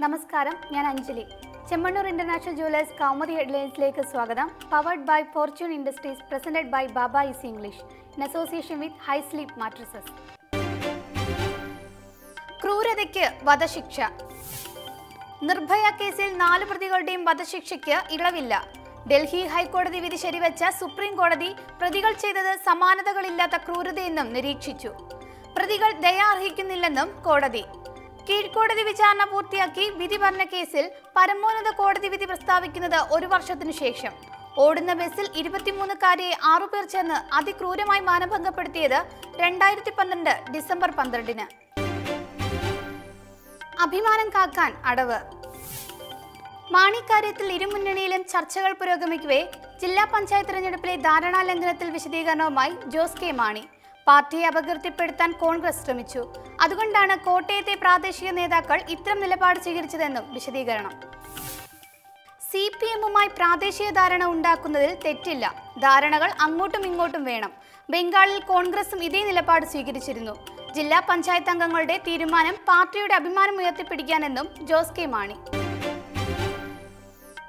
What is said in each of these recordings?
നമസ്കാരം, ഞാൻ Anjali. Chemmanur international jewellers Kaumudi ഹെഡ്ലൈൻസിലേക്ക് സ്വാഗതം. Powered by fortune industries, presented by Baba easy English in association with high sleep mattresses. ക്രൂരതയ്ക്ക് വധശിക്ഷ. നിർഭയ കേസിൽ 4 പ്രതികളുടെയും വധശിക്ഷയ്ക്ക് ഇളവില്ല. ഡൽഹി ഹൈക്കോടതി വിധി ശരിവെച്ച സുപ്രീം കോടതി പ്രതികൾ ചെയ്തത് സമാനതകളില്ലാത്ത ക്രൂരതയെന്നും നിരീക്ഷിച്ചു. പ്രതികൾ ദയ അർഹിക്കുന്നില്ലെന്നും കോടതി. കീഴ്ക്കോടതി വിചാരണ പൂർത്തിയാക്കി വിധി പറഞ്ഞ കേസിൽ പരമോന്നത കോടതി വിധി പ്രസ്താവിക്കുന്നത് 1 വർഷത്തിനു ശേഷം. ഓടുന്ന ബസ്സിൽ 23-കാരിയെ 6 പേർ ചേർന്ന് അതിക്രൂരമായി മാനഭംഗപ്പെടുത്തിയത് 2012 ഡിസംബർ 12-ന്. അഭിമാനം കാക്കാൻ അടവ്. മാണിക്കാര്യത്തിൽ ഇരുമുന്നണിയിലും ചർച്ചകൾ പുരോഗമിക്കവേ ജില്ലാ പഞ്ചായത്ത് തെരഞ്ഞെടുപ്പിലെ ധാരണാലംഘനത്തിൽ വിശദീകരണവുമായി ജോസ് കെ മാണി. പാർട്ടിയെ അപകീർത്തിപ്പെടുത്താൻ കോൺഗ്രസ് ശ്രമിച്ചു. അതുകൊണ്ടാണ് കോട്ടയത്തെ പ്രാദേശിക നേതാക്കൾ ഇത്തരം നിലപാട് സ്വീകരിച്ചതെന്നും വിശദീകരണം. CPM-മായി പ്രാദേശിക ധാരണ ഉണ്ടാക്കുന്നതിൽ തെറ്റില്ല. ധാരണകൾ അങ്ങോട്ടും ഇങ്ങോട്ടും വേണം. ബംഗാളിൽ കോൺഗ്രസും ഇതേ നിലപാട് സ്വീകരിച്ചിരുന്നു. ജില്ലാ പഞ്ചായത്ത് അംഗങ്ങളുടെ തീരുമാനം പാർട്ടിയുടെ അഭിമാനം ഉയർത്തിപ്പിടിക്കാനെന്നും ജോസ് കെ മാണി.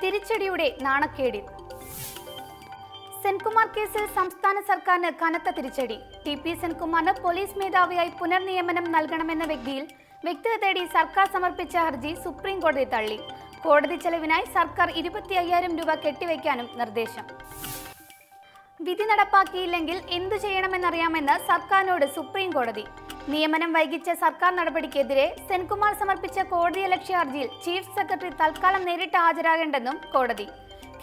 തിരിച്ചടിയുടെ നാണക്കേടിൽ. സെൻകുമാർ കേസിൽ സംസ്ഥാന സർക്കാരിന് കനത്ത തിരിച്ചടി. TP സെൻകുമാറിന് പോലീസ് മേധാവിയായി പുനർനിയമനം നൽകണമെന്ന വ്യക്തത തേടി സർക്കാർ സമർപ്പിച്ച ഹർജി സുപ്രീം കോടതി തള്ളി. കോടതി ചെലവിനായി സർക്കാർ 25,000 രൂപ കെട്ടിവയ്ക്കാനും നിർദ്ദേശം. വിധി നടപ്പാക്കിയില്ലെങ്കിൽ എന്തു ചെയ്യണമെന്നറിയാമെന്ന് സർക്കാരിനോട് സുപ്രീം കോടതി. നിയമനം വൈകിച്ച സർക്കാർ നടപടിക്കെതിരെ സെൻകുമാർ സമർപ്പിച്ച കോടതിയലക്ഷ്യ ഹർജിയിൽ ചീഫ് സെക്രട്ടറി തൽക്കാലം നേരിട്ട് ഹാജരാകേണ്ടെന്നും കോടതി.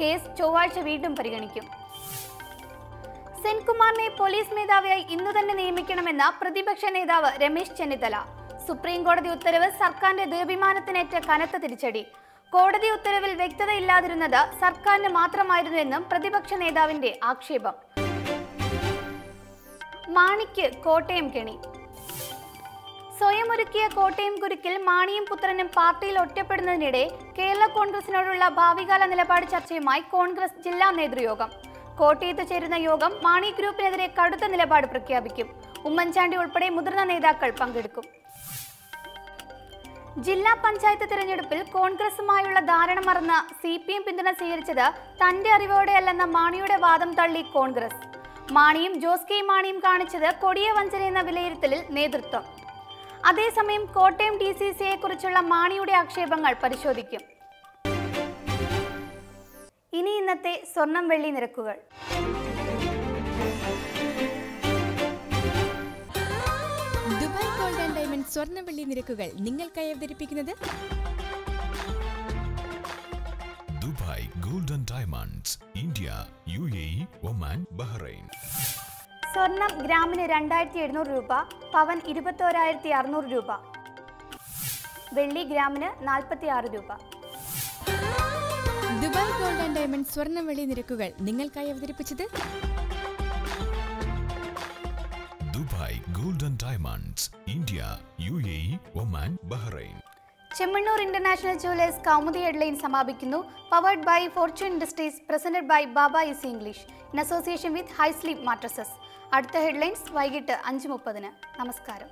കേസ് ചൊവ്വാഴ്ച വീണ്ടും പരിഗണിക്കും. സെൻകുമാറിനെ പോലീസ് മേധാവിയായി ഇന്നു തന്നെ നിയമിക്കണമെന്ന പ്രതിപക്ഷ നേതാവ് രമേശ് ചെന്നിത്തല. സുപ്രീം കോടതി ഉത്തരവ് സർക്കാരിന്റെ ദുരഭിമാനത്തിനേറ്റ കനത്ത തിരിച്ചടി. കോടതി ഉത്തരവിൽ വ്യക്തതയില്ലാതിരുന്നത് സർക്കാരിന് മാത്രമായിരുന്നുവെന്നും പ്രതിപക്ഷ നേതാവിന്റെ ആക്ഷേപം. മാണിക്ക് കോട്ടയം കെണി. സ്വയമൊരുക്കിയ കോട്ടയം കുരുക്കിൽ മാണിയും പുത്രനും പാർട്ടിയിൽ ഒറ്റപ്പെടുന്നതിനിടെ കേരള കോൺഗ്രസിനോടുള്ള ഭാവികാല നിലപാട് ചർച്ചയുമായി കോൺഗ്രസ് ജില്ലാ നേതൃയോഗം. കോട്ടയത്ത് ചേരുന്ന യോഗം മാണി ഗ്രൂപ്പിനെതിരെ കടുത്ത നിലപാട് പ്രഖ്യാപിക്കും. ഉമ്മൻചാണ്ടി ഉൾപ്പെടെ മുതിർന്ന നേതാക്കൾ പങ്കെടുക്കും. ജില്ലാ പഞ്ചായത്ത് തിരഞ്ഞെടുപ്പിൽ കോൺഗ്രസുമായുള്ള ധാരണ മറന്ന CPM പിന്തുണ സ്വീകരിച്ചത് തന്റെ അറിവോടെയല്ലെന്ന മാണിയുടെ വാദം തള്ളി കോൺഗ്രസ്. മാണിയും ജോസ് കെ മാണിയും കാണിച്ചത് കൊടിയ വഞ്ചനയെന്ന വിലയിരുത്തലിൽ നേതൃത്വം. അതേസമയം കോട്ടയം DCCയെ കുറിച്ചുള്ള മാണിയുടെ ആക്ഷേപങ്ങൾ പരിശോധിക്കും. ഇനി ഇന്നത്തെ സ്വർണം വെള്ളി നിരക്കുകൾ. ദുബായ് ഗോൾഡ് ആൻഡ് ഡയമണ്ട് സ്വർണ്ണ വെള്ളി നിരക്കുകൾ നിങ്ങൾക്കായി അവതരിപ്പിക്കുന്നത് Dubai gold and diamonds, India, UAE, Oman, Bahrain. സ്വർണം ഗ്രാമിന് 2,700 രൂപ, പവൻ 21,600 രൂപ, വെള്ളി ഗ്രാമിന് 46 രൂപ. ദുബായ് ഗോൾഡ് ആൻഡ് ഡയമണ്ട് സ്വർണ്ണ വെള്ളി നിരക്കുകൾ നിങ്ങൾക്കായി അവതരിപ്പിച്ചത് Dubai gold and diamonds, India, UAE, Oman, Bahrain. Chemmanur international jewellers Kaumudi headline സമാപിക്കുന്നു. Powered by fortune industries, presented by Baba easy English in association with high sleep mattresses. അടുത്ത ഹെഡ്ലൈൻസ് വൈകിട്ട് 5:30. നമസ്കാരം.